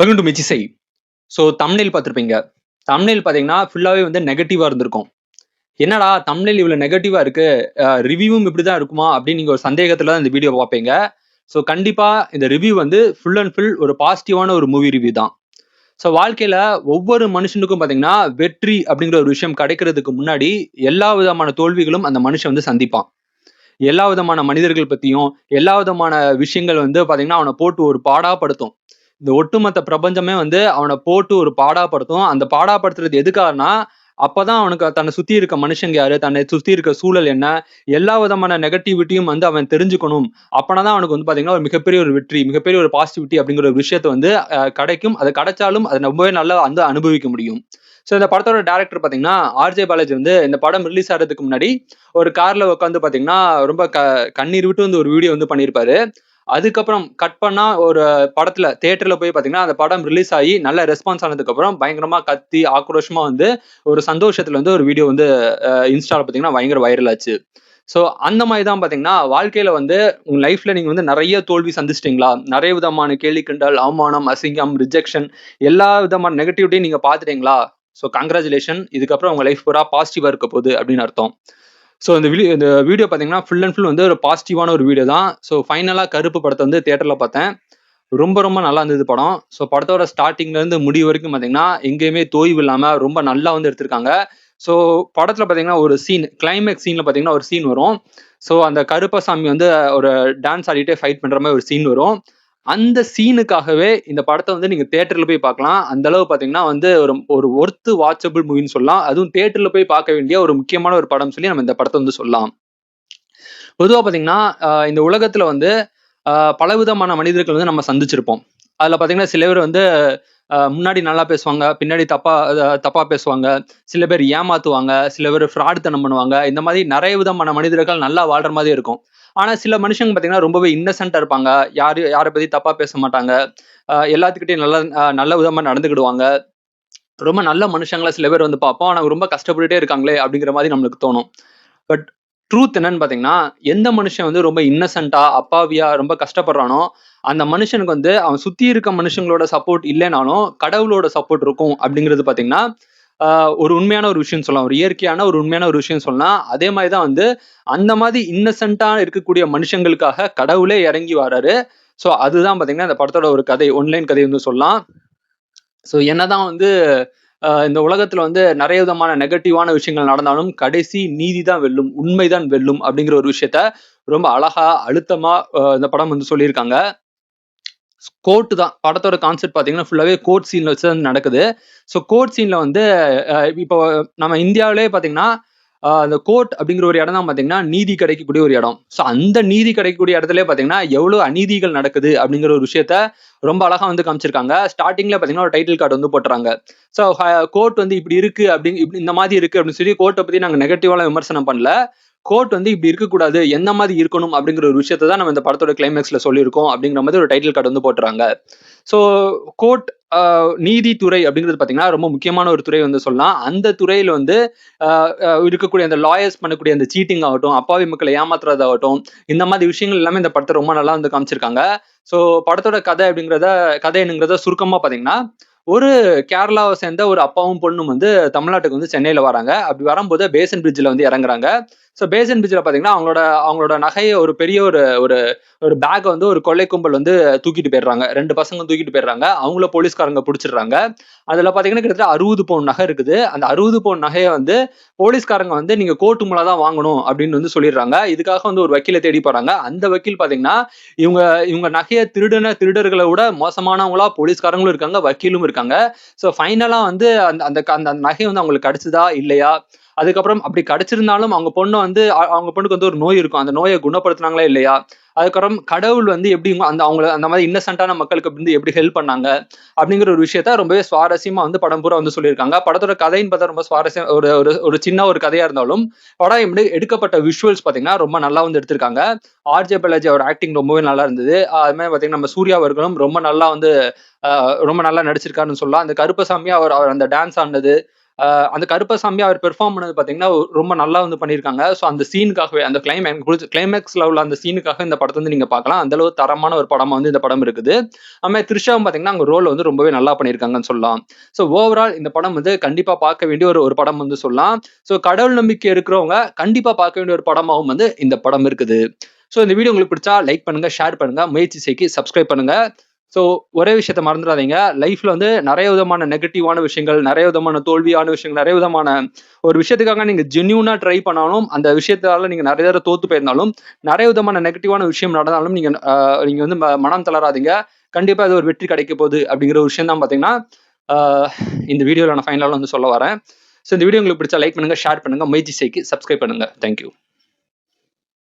Welcome to மிச்சிசை. So thumbnail பார்த்துருப்பீங்க. Thumbnail பார்த்தீங்கன்னா ஃபுல்லாவே வந்து நெகட்டிவா இருந்திருக்கும். என்னடா தம்ப்நெயில் இவ்வளோ நெகட்டிவா இருக்கு, ரிவ்யூவும் இப்படிதான் இருக்குமா அப்படின்னு நீங்க ஒரு சந்தேகத்துல தான் இந்த வீடியோ பார்ப்பீங்க. ஸோ கண்டிப்பா இந்த ரிவ்யூ வந்து ஃபுல் அண்ட் ஃபுல் ஒரு பாசிட்டிவான ஒரு மூவி ரிவ்யூ தான். ஸோ வாழ்க்கையில ஒவ்வொரு மனுஷனுக்கும் பார்த்தீங்கன்னா வெற்றி அப்படிங்கிற ஒரு விஷயம் கிடைக்கிறதுக்கு முன்னாடி எல்லா விதமான தோல்விகளும் அந்த மனுஷன் வந்து சந்திப்பான். எல்லா விதமான மனிதர்கள் பத்தியும் எல்லா விதமான விஷயங்கள் வந்து பாத்தீங்கன்னா அவனை போட்டு ஒரு பாடாப்படுத்தும். இந்த ஒட்டுமொத்த பிரபஞ்சமே வந்து அவனை போட்டு ஒரு பாடாப்படுத்தும். அந்த பாடாப்படுத்துறது எதுக்காகனா அப்பதான் அவனுக்கு தன்னை சுத்தி இருக்க மனுஷங்க யாரு, தன்னை சுத்தி இருக்க சூழல் என்ன, எல்லா விதமான நெகட்டிவிட்டியும் வந்து அவன் தெரிஞ்சுக்கணும். அப்பனாதான் அவனுக்கு வந்து பாத்தீங்கன்னா ஒரு மிகப்பெரிய ஒரு வெற்றி, மிகப்பெரிய ஒரு பாசிட்டிவிட்டி அப்படிங்கிற ஒரு விஷயத்த வந்து கிடைக்கும். அது கிடைச்சாலும் அதை ரொம்பவே நல்லா வந்து அனுபவிக்க முடியும். ஸோ இந்த படத்தோட டேரக்டர் பாத்தீங்கன்னா ஆர்ஜே பாலாஜி வந்து இந்த படம் ரிலீஸ் ஆகிறதுக்கு முன்னாடி ஒரு கார்ல உட்காந்து பாத்தீங்கன்னா ரொம்ப கண்ணீர் விட்டு வந்து ஒரு வீடியோ வந்து பண்ணியிருப்பாரு. அதுக்கப்புறம் கட் பண்ணா ஒரு படத்துல தியேட்டர்ல போய் பாத்தீங்கன்னா அந்த படம் ரிலீஸ் ஆகி நல்ல ரெஸ்பான்ஸ் ஆனதுக்கு அப்புறம் பயங்கரமா கத்தி ஆக்ரோஷமா வந்து ஒரு சந்தோஷத்துல வந்து ஒரு வீடியோ வந்து இன்ஸ்டால பாத்தீங்கன்னா பயங்கர வைரல் ஆச்சு. ஸோ அந்த மாதிரி தான் பாத்தீங்கன்னா வாழ்க்கையில வந்து உங்க லைஃப்ல நீங்க வந்து நிறைய தோல்வி சந்திச்சிட்டீங்களா, நிறைய விதமான கேலி கிண்டல், அவமானம், அசிங்கம், ரிஜெக்ஷன், எல்லா விதமான நெகட்டிவிட்டியும் நீங்க பாத்துட்டீங்களா? ஸோ கங்க்ராச்சுலேஷன், இதுக்கப்புறம் உங்க லைஃப் பூரா பாசிட்டிவா இருக்க போகுது அப்படின்னு அர்த்தம். ஸோ இந்த வீடியோ பார்த்தீங்கன்னா ஃபுல் அண்ட் ஃபுல் வந்து ஒரு பாசிட்டிவான ஒரு வீடியோ தான். ஸோ ஃபைனலாக கருப்பு படத்தை வந்து தியேட்டரில் பார்த்தேன். ரொம்ப ரொம்ப நல்லா இருந்தது படம். ஸோ படத்தோட ஸ்டார்டிங்ல இருந்து முடிவு வரைக்கும் பார்த்தீங்கன்னா எங்கேயுமே தோய்வு இல்லாமல் ரொம்ப நல்லா வந்து எடுத்திருக்காங்க. ஸோ படத்தில் பார்த்தீங்கன்னா ஒரு சீன், கிளைமேக்ஸ் சீனில் பார்த்தீங்கன்னா ஒரு சீன் வரும். ஸோ அந்த கருப்பசாமி வந்து ஒரு டான்ஸ் ஆடிட்டே ஃபைட் பண்ணுற மாதிரி ஒரு சீன் வரும். அந்த சீனுக்காகவே இந்த படத்தை வந்து நீங்க தியேட்டர்ல போய் பார்க்கலாம். அந்த அளவு பாத்தீங்கன்னா வந்து ஒரு ஒரு ஒர்த் வாட்சபிள் மூவின்னு சொல்லலாம். அதுவும் தியேட்டர்ல போய் பார்க்க வேண்டிய ஒரு முக்கியமான ஒரு படம் சொல்லி நம்ம இந்த படத்தை வந்து சொல்லலாம். பொதுவா பாத்தீங்கன்னா இந்த உலகத்துல வந்து பலவிதமான மனிதர்கள் வந்து நம்ம சந்திச்சிருப்போம். அதுல பாத்தீங்கன்னா சில பேர் வந்து முன்னாடி நல்லா பேசுவாங்க, பின்னாடி தப்பா தப்பா பேசுவாங்க, சில பேர் ஏமாத்துவாங்க, சில பேர் ஃப்ராடுத்தனம் பண்ணுவாங்க. இந்த மாதிரி நிறைய விதமான மனிதர்கள் நல்லா வாழ்ற மாதிரி இருக்கும். ஆனா சில மனுஷங்க பாத்தீங்கன்னா ரொம்பவே இன்னசென்ட்டா இருப்பாங்க. யாரை பத்தி தப்பா பேச மாட்டாங்க. எல்லாத்துக்கிட்டையும் நல்ல விதமா நடந்துக்கிடுவாங்க. ரொம்ப நல்ல மனுஷங்கள சில பேர் வந்து பார்ப்போம். ஆனா ரொம்ப கஷ்டப்பட்டுட்டே இருக்காங்களே அப்படிங்கிற மாதிரி நம்மளுக்கு தோணும். பட் ட்ரூத் என்னன்னு பாத்தீங்கன்னா, எந்த மனுஷன் வந்து ரொம்ப இன்னசென்ட்டா, அப்பாவியா ரொம்ப கஷ்டப்படுறானோ, அந்த மனுஷனுக்கு வந்து அவன் சுத்தி இருக்க மனுஷங்களோட சப்போர்ட் இல்லைனாலும், கடவுளோட சப்போர்ட் இருக்கும் அப்படிங்கிறது பாத்தீங்கன்னா, ஒரு உண்மையான ஒரு விஷயம் சொல்லலாம். ஒரு இயற்கையான ஒரு உண்மையான ஒரு விஷயம் சொல்லலாம். அதே மாதிரி தான் வந்து அந்த மாதிரி இன்னசென்ட்டா இருக்கக்கூடிய மனுஷங்களுக்காக கடவுளே இறங்கி வராரு. ஸோ அதுதான் பாத்தீங்கன்னா இந்த படத்தோட ஒரு கதை, ஒன்லைன் கதை வந்து சொல்லலாம். ஸோ என்னதான் வந்து இந்த உலகத்துல வந்து நிறைய விதமான நெகட்டிவான விஷயங்கள் நடந்தாலும் கடைசி நீதி தான் வெல்லும், உண்மைதான் வெல்லும் அப்படிங்கிற ஒரு விஷயத்த ரொம்ப அழகா அழுத்தமா இந்த படம் வந்து சொல்லியிருக்காங்க. கோர்ட் தான் படத்தோட கான்செப்ட் பாத்தீங்கன்னா ஃபுல்லாவே கோர்ட் சீன்ல வச்சு தான் நடக்குது. ஸோ கோர்ட் சீன்ல வந்து இப்போ நம்ம இந்தியாவிலே பாத்தீங்கன்னா அந்த கோர்ட் அப்படிங்கிற ஒரு இடம் தான் பாத்தீங்கன்னா நீதி கிடைக்கக்கூடிய ஒரு இடம். ஸோ அந்த நீதி கிடைக்கக்கூடிய இடத்துல பாத்தீங்கன்னா எவ்வளவு அநீதிகள் நடக்குது அப்படிங்கிற ஒரு விஷயத்த ரொம்ப அழகா வந்து காமிச்சிருக்காங்க. ஸ்டார்டிங்ல பாத்தீங்கன்னா ஒரு டைட்டில் கார்டு வந்து போட்டுறாங்க. ஸோ கோர்ட் வந்து இப்படி இருக்கு அப்படின்னு இப்படி இந்த மாதிரி இருக்கு அப்படின்னு சொல்லி கோர்ட்டை பத்தி நாங்க நெகட்டிவான விமர்சனம் பண்ணல. கோர்ட் வந்து இப்படி இருக்கக்கூடாது, எந்த மாதிரி இருக்கணும் அப்படிங்கிற ஒரு விஷயத்தை தான் நம்ம இந்த படத்தோட கிளைமேக்ஸ்ல சொல்லியிருக்கோம் அப்படிங்கிற மாதிரி ஒரு டைட்டில் கார்டு வந்து போட்டுறாங்க. ஸோ கோர்ட் நீதித்துறை அப்படிங்கிறது பாத்தீங்கன்னா ரொம்ப முக்கியமான ஒரு துறை வந்து சொல்லலாம். அந்த துறையில வந்து இருக்கக்கூடிய அந்த லாயர்ஸ் பண்ணக்கூடிய அந்த சீட்டிங் ஆகட்டும், அப்பாவி மக்களை ஏமாத்துறதாகட்டும், இந்த மாதிரி விஷயங்கள் எல்லாமே இந்த படத்தை ரொம்ப நல்லா வந்து காமிச்சிருக்காங்க. ஸோ படத்தோட கதை என்னங்கிறத சுருக்கமா பாத்தீங்கன்னா, ஒரு கேரளாவை சேர்ந்த ஒரு அப்பாவும் பொண்ணும் வந்து தமிழ்நாட்டுக்கு வந்து சென்னையில வராங்க. அப்படி வரும்போது பேசன் பிரிட்ஜ்ல வந்து இறங்குறாங்க. ஸோ பேசன் பிரிட்ஜ்ல பாத்தீங்கன்னா அவங்களோட நகையை ஒரு பெரிய ஒரு ஒரு ஒரு பேக் வந்து ஒரு கொள்ளை கும்பல் வந்து தூக்கிட்டு போயிடுறாங்க. 2 பசங்க தூக்கிட்டு போயிடுறாங்க. அவங்கள போலீஸ்காரங்க பிடிச்சிடுறாங்க. அதுல பாத்தீங்கன்னா கிட்டத்தட்ட 60 பவுன் நகை இருக்குது. அந்த 60 பவுன் நகையை வந்து போலீஸ்காரங்க வந்து நீங்க கோர்ட்டு மூலம் தான் வாங்கணும் அப்படின்னு வந்து சொல்லிடுறாங்க. இதுக்காக வந்து ஒரு வக்கீலை தேடி போறாங்க. அந்த வக்கீல் பாத்தீங்கன்னா இவங்க இவங்க நகையை திருடர்களை விட மோசமானவங்களா போலீஸ்காரங்களும் இருக்காங்க, வக்கீலும் இருக்காங்க. ஸோ ஃபைனலா வந்து அந்த அந்த அந்த நகை வந்து அவங்களுக்கு கிடைச்சதா இல்லையா, அதுக்கப்புறம் அப்படி கிடைச்சிருந்தாலும் அவங்க பொண்ணுக்கு வந்து ஒரு நோய் இருக்கும், அந்த நோயை குணப்படுத்தினாங்களா இல்லையா, அதுக்கப்புறம் கடவுள் வந்து எப்படி அவங்கள அந்த மாதிரி இன்னசென்ட்டான மக்களுக்கு வந்து எப்படி ஹெல்ப் பண்ணாங்க அப்படிங்கிற ஒரு விஷயத்த ரொம்பவே சுவாரஸ்யமா வந்து படம் பூரா வந்து சொல்லியிருக்காங்க. படத்தோட கதைன்னு பார்த்தா ரொம்ப சுவாரஸ்யம், ஒரு ஒரு ஒரு சின்ன ஒரு கதையா இருந்தாலும் படம் எப்படி எடுக்கப்பட்ட விஷுவல்ஸ் பாத்தீங்கன்னா ரொம்ப நல்லா வந்து எடுத்திருக்காங்க. ஆர்ஜே பாலாஜி அவர் ஆக்டிங் ரொம்பவே நல்லா இருந்தது. அது மாதிரி பாத்தீங்கன்னா நம்ம சூர்யா அவர்களும் ரொம்ப நல்லா வந்து ரொம்ப நல்லா நடிச்சிருக்காருன்னு சொல்லலாம். அந்த கருப்பசாமி அவர் அவர் அந்த டான்ஸ் ஆனது, அந்த கருப்பசாமி அவர் பெர்ஃபார்ம் பண்ணது பாத்தீங்கன்னா ரொம்ப நல்லா வந்து பண்ணியிருக்காங்க. ஸோ அந்த சீனுக்காகவே அந்த கிளைமேக்ஸ்ல உள்ள அந்த சீனுக்காக இந்த படத்தை வந்து நீங்க பார்க்கலாம். அந்த அளவு தரமான ஒரு படமா வந்து இந்த படம் இருக்குது. அதுமாதிரி த்ரிஷாவும் பாத்தீங்கன்னா அவங்க ரோல் வந்து ரொம்பவே நல்லா பண்ணியிருக்காங்கன்னு சொல்லலாம். ஸோ ஓவரால் இந்த படம் வந்து கண்டிப்பா பார்க்க வேண்டிய ஒரு படம் வந்து சொல்லலாம். ஸோ கடவுள் நம்பிக்கை இருக்கிறவங்க கண்டிப்பா பார்க்க வேண்டிய ஒரு படமாவும் வந்து இந்த படம் இருக்குது. ஸோ இந்த வீடியோ உங்களுக்கு பிடிச்சா லைக் பண்ணுங்க, ஷேர் பண்ணுங்க, முயற்சி செய்கி சப்ஸ்கிரைப் பண்ணுங்க. ஸோ ஒரே விஷயத்த மறந்துடாதீங்க. லைஃப்ல வந்து நிறைய விதமான நெகட்டிவான விஷயங்கள், நிறைய விதமான தோல்வியான விஷயங்கள், நிறைய விதமான ஒரு விஷயத்துக்காக நீங்க ஜென்யூனா ட்ரை பண்ணாலும், அந்த விஷயத்தால நீங்க நிறைய தடவை தோத்து போயிருந்தாலும், நிறைய விதமான நெகட்டிவான விஷயம் நடந்தாலும் நீங்க வந்து மனம் தளராதீங்க. கண்டிப்பா அது ஒரு வெற்றி கிடைக்க போகுது அப்படிங்கிற ஒரு விஷயம் தான் பாத்தீங்கன்னா இந்த வீடியோல நான் ஃபைனலாக வந்து சொல்ல வரேன். ஸோ இந்த வீடியோ உங்களுக்கு பிடிச்சா லைக் பண்ணுங்க, ஷேர் பண்ணுங்க, முயற்சி செய்கி சப்ஸ்கிரைப் பண்ணுங்க. தேங்க்யூ.